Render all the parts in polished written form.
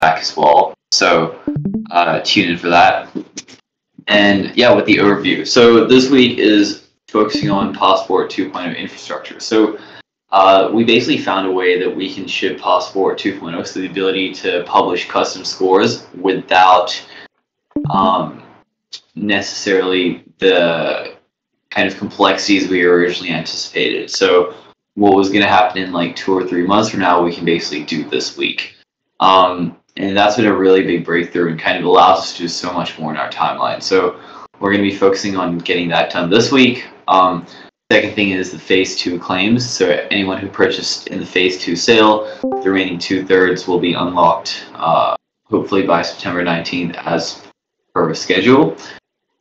back as well. So tune in for that. And yeah, with the overview. So this week is focusing on Passport 2.0 infrastructure. So we basically found a way that we can ship Passport 2.0, so the ability to publish custom scores without necessarily the kind of complexities we originally anticipated. So what was going to happen in like 2 or 3 months from now, we can basically do this week. And that's been a really big breakthrough and kind of allows us to do so much more in our timeline. So we're going to be focusing on getting that done this week. Second thing is the phase 2 claims. So anyone who purchased in the phase 2 sale, the remaining 2/3 will be unlocked hopefully by September 19th as per schedule.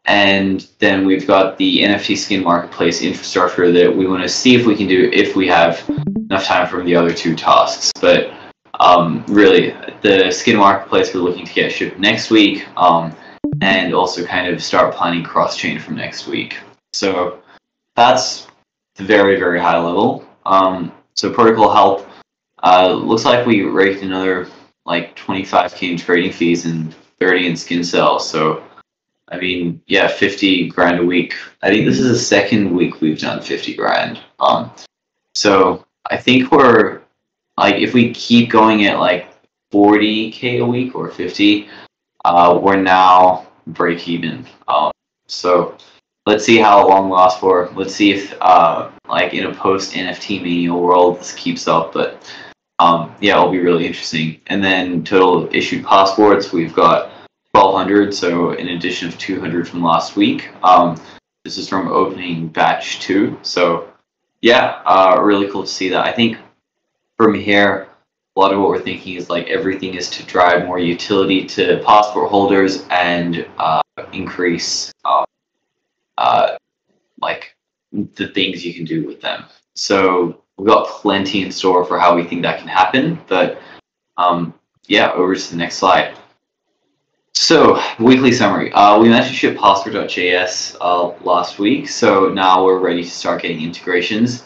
And then we've got the NFT skin marketplace infrastructure that we want to see if we can do if we have enough time from the other 2 tasks. But really, the skin marketplace we're looking to get shipped next week, and also kind of start planning cross-chain from next week. So that's the very, very high level. So protocol help, looks like we raked another like 25K in trading fees and 30 in skin sales. So I mean, yeah, 50 grand a week. I think this is the second week we've done 50 grand. So I think we're like, if we keep going at like 40K a week or 50, we're now break even. So let's see how long it lasts for. Let's see if like in a post NFT mania world this keeps up. But yeah, it'll be really interesting. And then total issued passports, we've got 1,200, so in addition of 200 from last week. This is from opening batch 2. So yeah, really cool to see that. I think from here, a lot of what we're thinking is like everything is to drive more utility to passport holders and increase like the things you can do with them. So we've got plenty in store for how we think that can happen. But yeah, over to the next slide. So, weekly summary. We managed to ship Passport.js last week, so now we're ready to start getting integrations.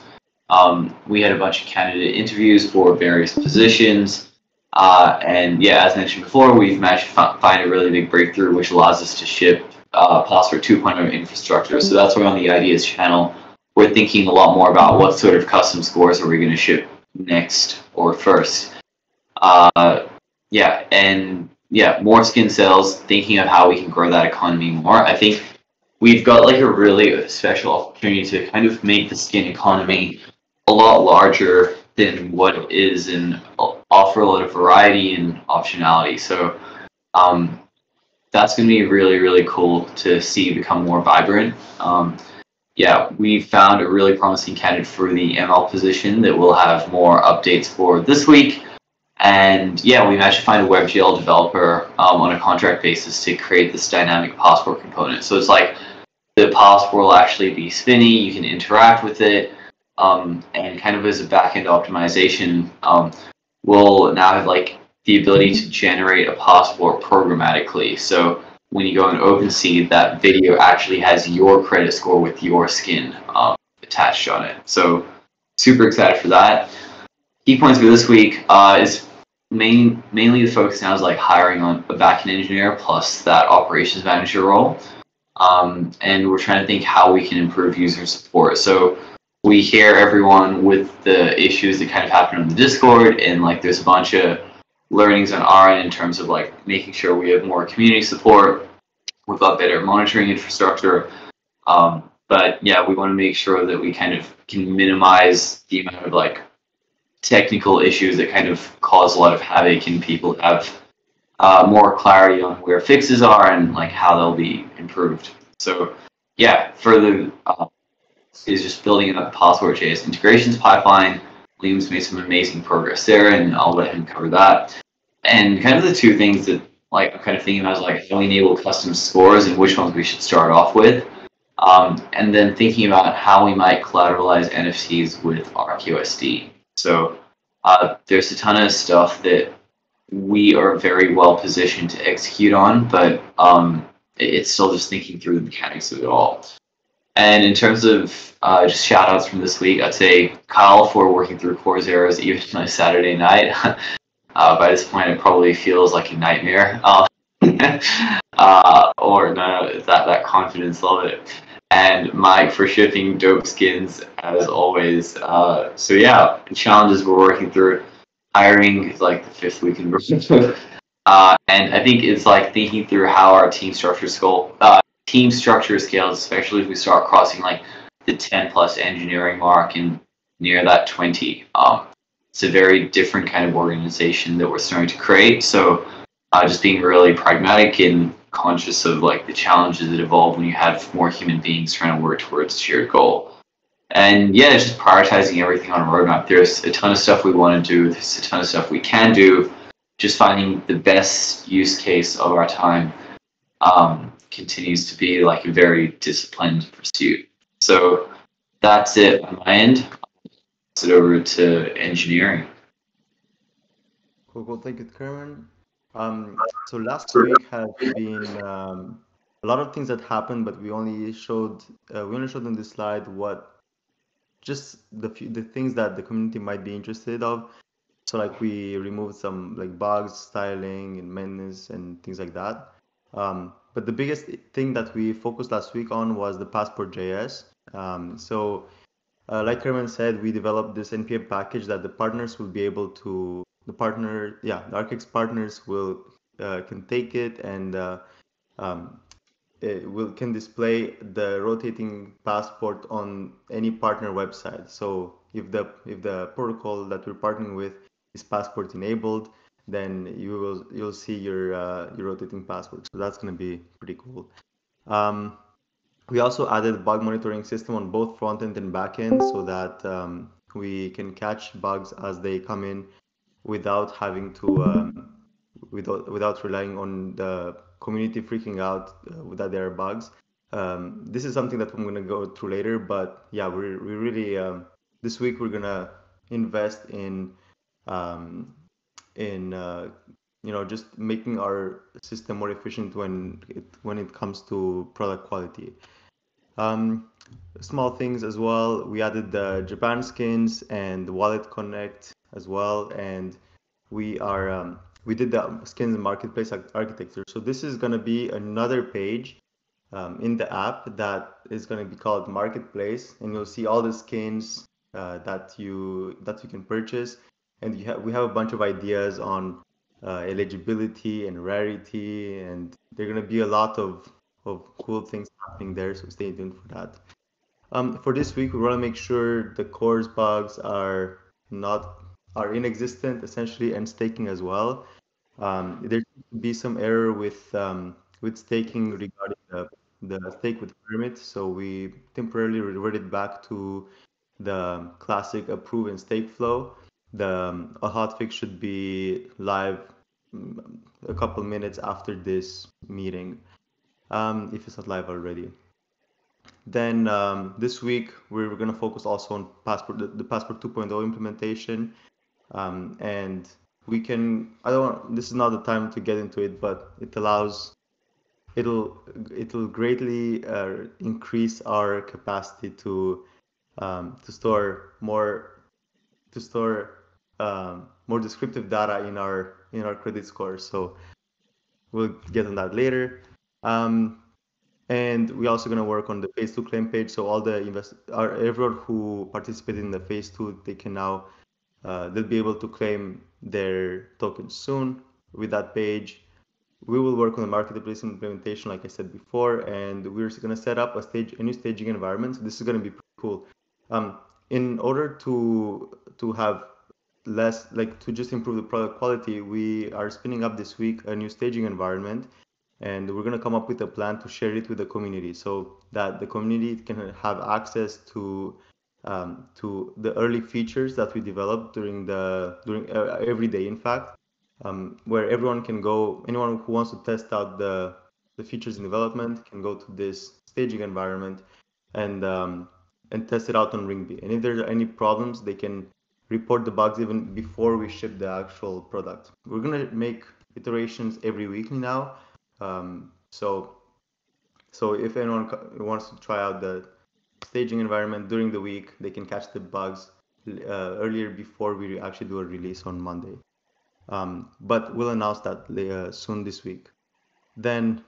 We had a bunch of candidate interviews for various positions, and yeah, as mentioned before, we've managed to find a really big breakthrough which allows us to ship Passport 2.0 infrastructure. So that's why on the Ideas channel, we're thinking a lot more about what sort of custom scores are we going to ship next or first. Yeah, and yeah, more skin sales, thinking of how we can grow that economy more. I think we've got like a really special opportunity to kind of make the skin economy a lot larger than what it is and offer a lot of variety and optionality. So that's going to be really, really cool to see become more vibrant. Yeah, we found a really promising candidate for the ML position that we'll have more updates for this week. And yeah, we managed to find a WebGL developer on a contract basis to create this dynamic passport component. So it's like the passport will actually be spinny, you can interact with it, and kind of as a backend optimization, we'll now have like the ability to generate a passport programmatically. So when you go on OpenSea, that video actually has your credit score with your skin attached on it. So super excited for that. Key points for this week is mainly the focus now is like hiring on a backend engineer plus that operations manager role. And we're trying to think how we can improve user support. So we hear everyone with the issues that kind of happen on the Discord, and like there's a bunch of learnings on our end in terms of like making sure we have more community support. We've got better monitoring infrastructure. But yeah, we want to make sure that we kind of can minimize the amount of like technical issues that kind of cause a lot of havoc, and people have more clarity on where fixes are and like how they'll be improved. So yeah, further is just building up the Passport.js integrations pipeline. Liam's made some amazing progress there, and I'll let him cover that. And kind of the 2 things that like I'm kind of thinking about is like how we enable custom scores and which ones we should start off with. And then thinking about how we might collateralize NFTs with ARCx. So there's a ton of stuff that we are very well positioned to execute on, but it's still just thinking through the mechanics of it all. And in terms of just shout outs from this week, I'd say Kyle for working through Coursera's even on a Saturday night. By this point, it probably feels like a nightmare. Or no, that confidence, love it. And Mike for shipping dope skins as always. So yeah, challenges we're working through. Hiring is like the fifth week in row. And I think it's like thinking through how our team structure scales, especially if we start crossing like the 10 plus engineering mark and near that 20. It's a very different kind of organization that we're starting to create. So just being really pragmatic and conscious of like the challenges that evolve when you have more human beings trying to work towards a shared goal. And yeah, just prioritizing everything on a roadmap. There's a ton of stuff we want to do. There's a ton of stuff we can do. Just finding the best use case of our time continues to be like a very disciplined pursuit. So that's it on my end. Pass it over to engineering. Cool. Thank you, Kerman. So last week has been a lot of things that happened, but we only showed on this slide what just the things that the community might be interested of. So like we removed some like bugs, styling, and maintenance and things like that. But the biggest thing that we focused last week on was the Passport JS. Like Kerman said, we developed this NPM package that the partners will be able to, the ARCx partners will can take it and um, it will can display the rotating passport on any partner website. So if the protocol that we're partnering with is passport enabled, then you'll see your rotating passport. So that's going to be pretty cool. Um, we also added bug monitoring system on both front end and back end so that we can catch bugs as they come in without having to without relying on the community freaking out that there are bugs. This is something that I'm going to go through later, but yeah, we really this week we're going to invest um, in just making our system more efficient when it comes to product quality. Um, Small things as well. We added the Japan skins and the Wallet Connect as well, and we did the skins marketplace architecture. So this is going to be another page in the app that is going to be called Marketplace, and you'll see all the skins that you can purchase, and we have a bunch of ideas on eligibility and rarity, and there are going to be a lot of cool things happening there. So stay tuned for that. For this week, we want to make sure the cores bugs not are inexistent essentially and staking as well. There should be some error with staking regarding the stake with permit, so we temporarily reverted back to the classic approve and stake flow. A hotfix should be live a couple minutes after this meeting, if it's not live already. Then this week we're going to focus also on the Passport 2.0 implementation, and we can. I don't. This is not the time to get into it, but it'll greatly increase our capacity to store more descriptive data in our credit score. So we'll get on that later. Um, and we're also going to work on the phase two claim page. So everyone who participated in the phase two, they can now they'll be able to claim their tokens soon with that page. We will work on the marketplace implementation, like I said before, and we're going to set up a new staging environment. So this is going to be pretty cool. In order to have less, like to just improve the product quality, we are spinning up this week a new staging environment, and we're going to come up with a plan to share it with the community so that the community can have access to the early features that we developed during every day, in fact, where everyone can go. Anyone who wants to test out the features in development can go to this staging environment and test it out on Ringby. And if there are any problems, they can report the bugs even before we ship the actual product. We're gonna make iterations every week now. So if anyone wants to try out the staging environment during the week, they can catch the bugs earlier before we actually do a release on Monday. But we'll announce that soon this week. Then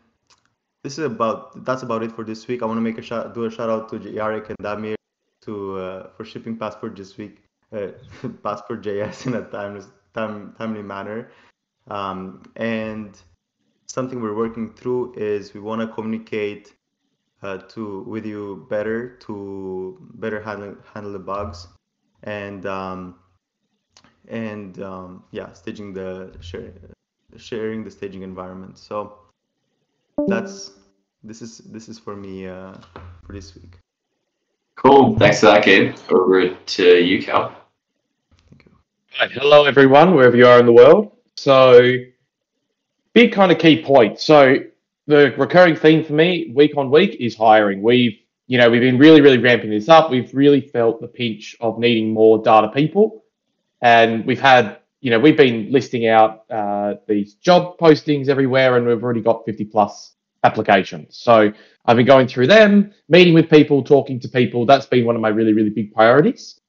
that's about it for this week. I want to do a shout out to Yarek and Damir for shipping Passport this week, Passport JS in a timely manner. And something we're working through is we want to communicate with you better to better handle the bugs and yeah, sharing the staging environment. So that's this is for me for this week. Cool. Thanks for that, Gabe. Over to you, Cal. Thank you. Right. Hello, everyone, wherever you are in the world. So, big kind of key point. So, the recurring theme for me, week on week, is hiring. We've been really, really ramping this up. We've really felt the pinch of needing more data people, and we've been listing out these job postings everywhere, and we've already got 50 plus applications. So, I've been going through them, meeting with people, talking to people. That's been one of my really, really big priorities.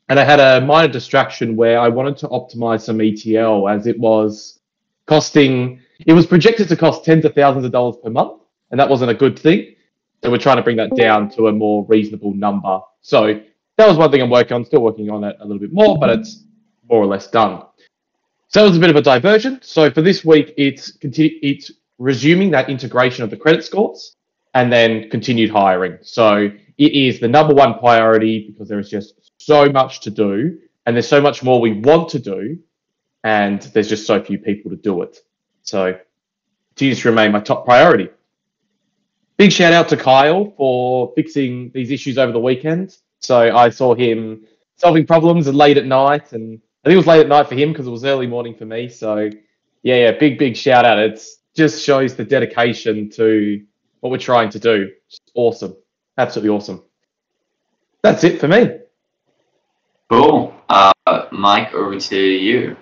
And I had a minor distraction where I wanted to optimize some ETL as it was projected to cost tens of thousands of dollars per month, and that wasn't a good thing. So we're trying to bring that down to a more reasonable number. So that was one thing I'm working on, still working on it a little bit more, but it's more or less done. So that was a bit of a diversion. So for this week, it's resuming that integration of the credit scores and then continued hiring. So it is the number one priority because there is just so much to do and there's so much more we want to do and there's just so few people to do it. So continues to remain my top priority. Big shout out to Kyle for fixing these issues over the weekend. So I saw him solving problems late at night, and I think it was late at night for him because it was early morning for me. So yeah, big shout out. It just shows the dedication to what we're trying to do. It's awesome. Absolutely awesome. That's it for me. Cool. Mike, over to you.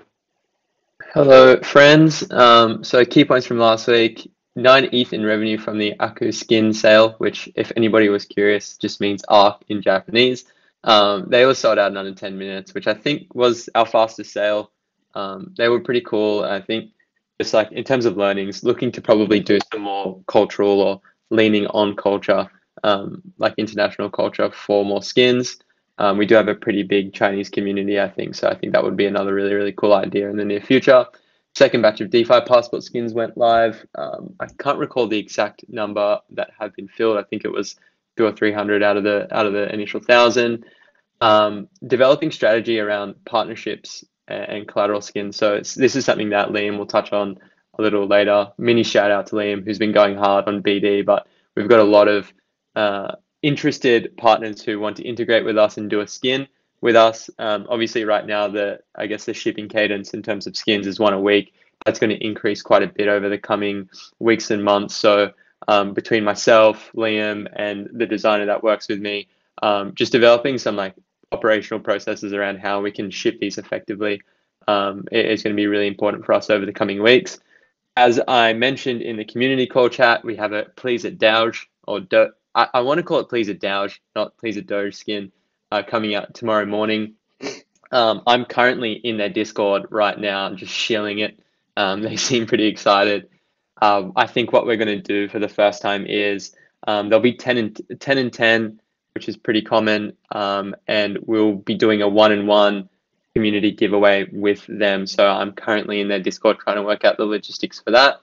Hello, friends. So key points from last week: 9 ETH in revenue from the Aku skin sale, which, if anybody was curious, just means ARC in Japanese. They were sold out in under 10 minutes, which I think was our fastest sale. They were pretty cool. I think just like in terms of learnings, looking to probably do some more cultural or leaning on culture, like international culture for more skins. We do have a pretty big Chinese community, I think, so I think that would be another really, really cool idea in the near future. Second batch of DeFi passport skins went live. I can't recall the exact number that have been filled. I think it was 200 or 300 out of the initial 1,000. Developing strategy around partnerships and collateral skins. So this is something that Liam will touch on a little later. Mini shout out to Liam, who's been going hard on BD, but we've got a lot of interested partners who want to integrate with us and do a skin with us. Obviously right now, the shipping cadence in terms of skins is 1 a week. That's going to increase quite a bit over the coming weeks and months. So between myself, Liam, and the designer that works with me, just developing some like operational processes around how we can ship these effectively is going to be really important for us over the coming weeks. As I mentioned in the community call chat, we have a Please It Doge, or I want to call it Please It Doge, not Please It Doge skin, coming out tomorrow morning. I'm currently in their Discord right now, just shilling it. They seem pretty excited. I think what we're going to do for the first time is there'll be 10 and 10, which is pretty common, and we'll be doing a 1-on-1 community giveaway with them. So I'm currently in their Discord trying to work out the logistics for that.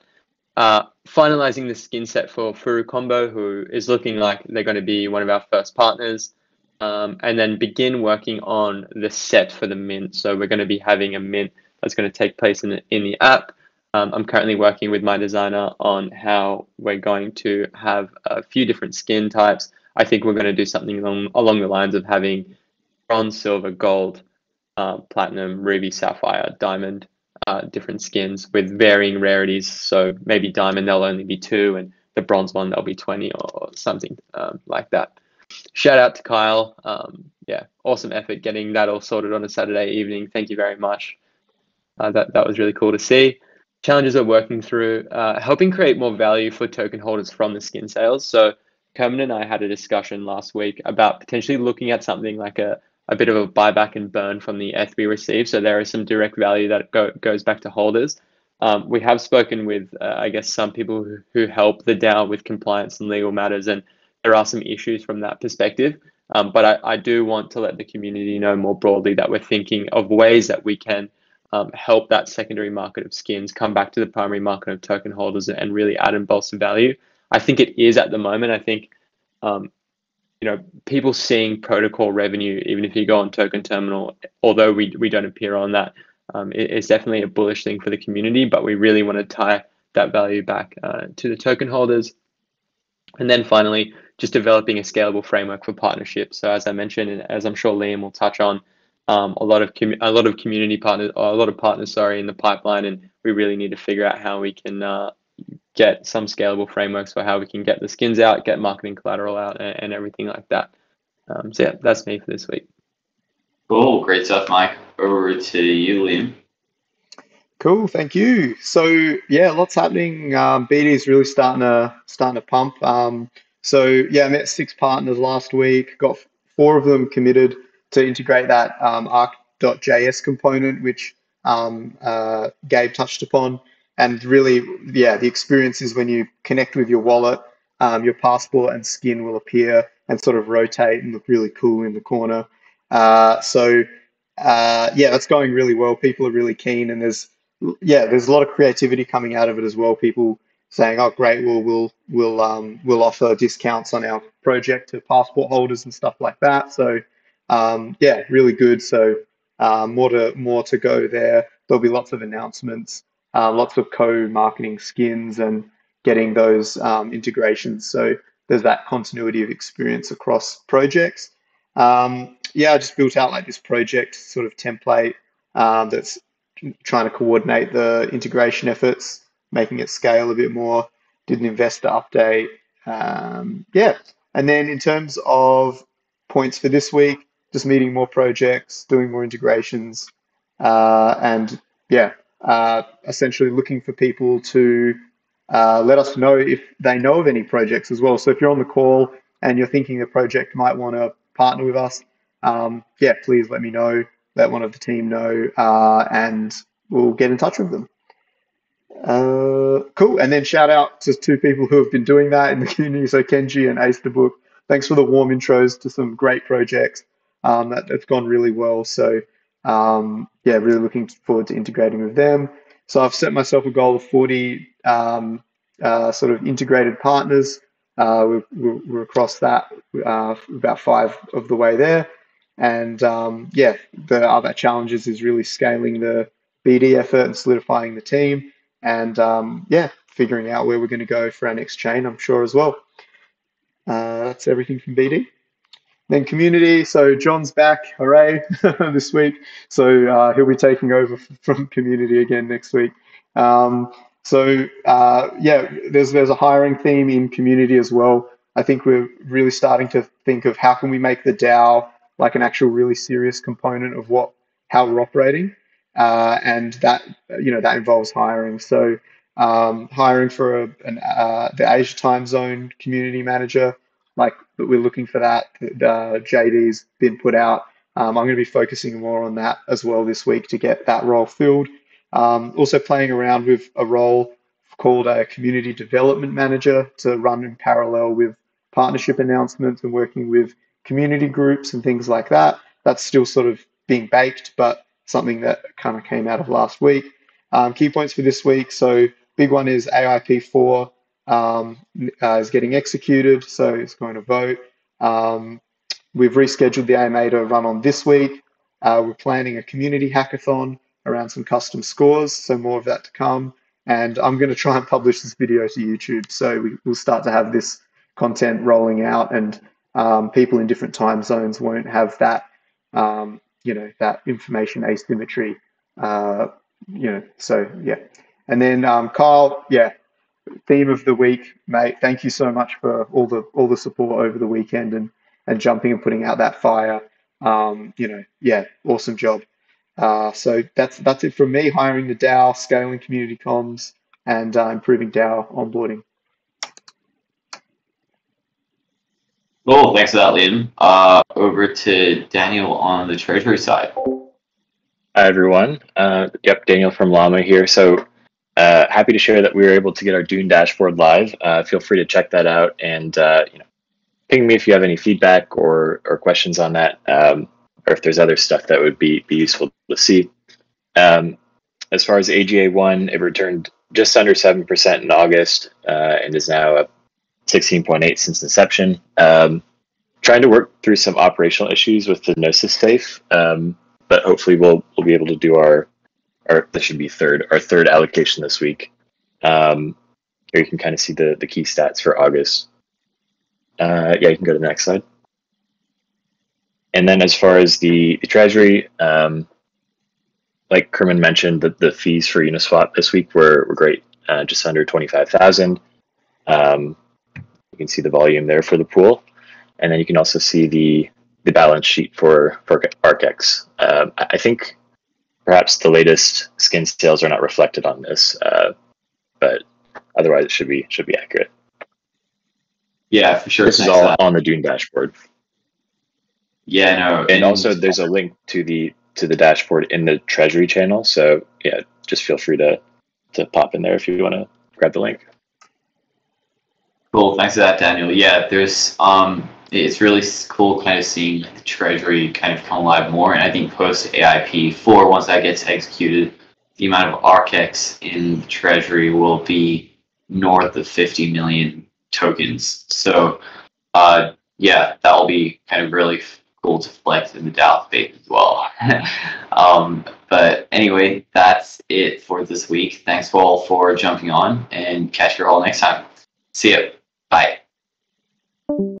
Finalizing the skin set for Furu Combo, who is looking like they're going to be one of our first partners, and then begin working on the set for the mint. So we're going to be having a mint that's going to take place in the app. I'm currently working with my designer on how we're going to have a few different skin types. I think we're going to do something along the lines of having bronze, silver, gold, platinum, ruby, sapphire, diamond, different skins with varying rarities. So maybe diamond, there'll only be 2, and the bronze one, there'll be 20 or something like that. Shout out to Kyle. Yeah, awesome effort getting that all sorted on a Saturday evening. Thank you very much. That was really cool to see. Challenges we're working through, helping create more value for token holders from the skin sales. So Kermit and I had a discussion last week about potentially looking at something like a a bit of a buyback and burn from the ETH we receive. So there is some direct value that goes back to holders. We have spoken with, I guess, some people who help the DAO with compliance and legal matters, and there are some issues from that perspective. But I do want to let the community know more broadly that we're thinking of ways that we can help that secondary market of skins come back to the primary market of token holders and really add and bolster value. I think it is at the moment. I think people seeing protocol revenue, even if you go on Token Terminal, although we don't appear on that, it's definitely a bullish thing for the community, but we really want to tie that value back to the token holders. And then finally, just developing a scalable framework for partnerships. So as I mentioned, and as I'm sure Liam will touch on, a lot of community partners, or a lot of partners, in the pipeline, and we really need to figure out how we can get some scalable frameworks for how we can get the skins out, get marketing collateral out, and everything like that. So yeah, that's me for this week. Cool, great stuff, Mike. Over to you, Liam. Cool, thank you. So yeah, lots happening. BD is really starting to pump. So yeah, I met 6 partners last week. Got 4 of them committed to integrate that ARCx component, which Gabe touched upon. And really, yeah, the experience is when you connect with your wallet, your passport and skin will appear and sort of rotate and look really cool in the corner. So yeah, that's going really well. People are really keen, and there's a lot of creativity coming out of it as well. People saying, "Oh, great! We'll offer discounts on our project to passport holders and stuff like that." So, yeah, really good. So, more to go there. There'll be lots of announcements, lots of co-marketing skins, and getting those integrations. So there's that continuity of experience across projects. Yeah, I just built out like this project sort of template that's trying to coordinate the integration efforts, making it scale a bit more. Did an investor update. Yeah. And then in terms of points for this week, just meeting more projects, doing more integrations, and yeah, essentially looking for people to let us know if they know of any projects as well. So if you're on the call and you're thinking a project might want to partner with us, yeah, please let me know, let one of the team know, and we'll get in touch with them. Cool. And then shout out to 2 people who have been doing that in the community. So Kenji and Ace the Book. Thanks for the warm intros to some great projects. That's gone really well. So yeah, really looking forward to integrating with them. So I've set myself a goal of 40 sort of integrated partners. We're across that, about 5 of the way there. And yeah, the other challenges is really scaling the BD effort and solidifying the team, and yeah, figuring out where we're going to go for our next chain, I'm sure as well. That's everything from BD. Then community, so John's back, hooray, this week. So he'll be taking over from community again next week. So yeah, there's a hiring theme in community as well. I think we're really starting to think of how can we make the DAO like an actual really serious component of how we're operating, and that that involves hiring. So hiring for the Asia time zone community manager, like we're looking for that. The JD's been put out. I'm going to be focusing more on that as well this week to get that role filled. Also playing around with a role called a community development manager to run in parallel with partnership announcements and working with community groups and things like that. That's still sort of being baked, but something that kind of came out of last week. Key points for this week. So big one is AIP4 is getting executed, so it's going to vote. We've rescheduled the AMA to run on this week. We're planning a community hackathon around some custom scores, so more of that to come. And I'm going to try and publish this video to YouTube, so we'll start to have this content rolling out, and people in different time zones won't have that, that information asymmetry. So yeah. And then Kyle, yeah, theme of the week, mate. Thank you so much for all the support over the weekend and jumping and putting out that fire. Yeah, awesome job. So that's it from me. Hiring the DAO, scaling community comms, and improving DAO onboarding. Cool. Thanks for that, Liam. Over to Daniel on the treasury side. Hi, everyone. Yep, Daniel from Llama here. So happy to share that we were able to get our Dune dashboard live. Feel free to check that out and ping me if you have any feedback or questions on that, or if there's other stuff that would be useful to see. As far as AGA1, it returned just under 7% in August and is now up 16.8 since inception. Trying to work through some operational issues with the Gnosis safe, but hopefully we'll be able to do our this should be our third allocation this week. Here you can kind of see the key stats for August. Yeah, you can go to the next slide. And then as far as the treasury, like Kerman mentioned, the fees for Uniswap this week were great, just under 25,000. You can see the volume there for the pool, and then you can also see the balance sheet for ARCx. I think perhaps the latest skin sales are not reflected on this, but otherwise it should be accurate. Yeah, for sure. This is all on the Dune dashboard. Yeah, no. And also there's a link to the dashboard in the Treasury channel. So yeah, just feel free to pop in there if you want to grab the link. Cool. Thanks for that, Daniel. Yeah, there's it's really cool kind of seeing the Treasury kind of come alive more. And I think post AIP4, once that gets executed, the amount of ARCx in the Treasury will be north of 50 million tokens. So yeah, that'll be kind of really cool to flex in the DAO space as well. But anyway, that's it for this week. Thanks all for jumping on, and catch you all next time. See ya. Bye.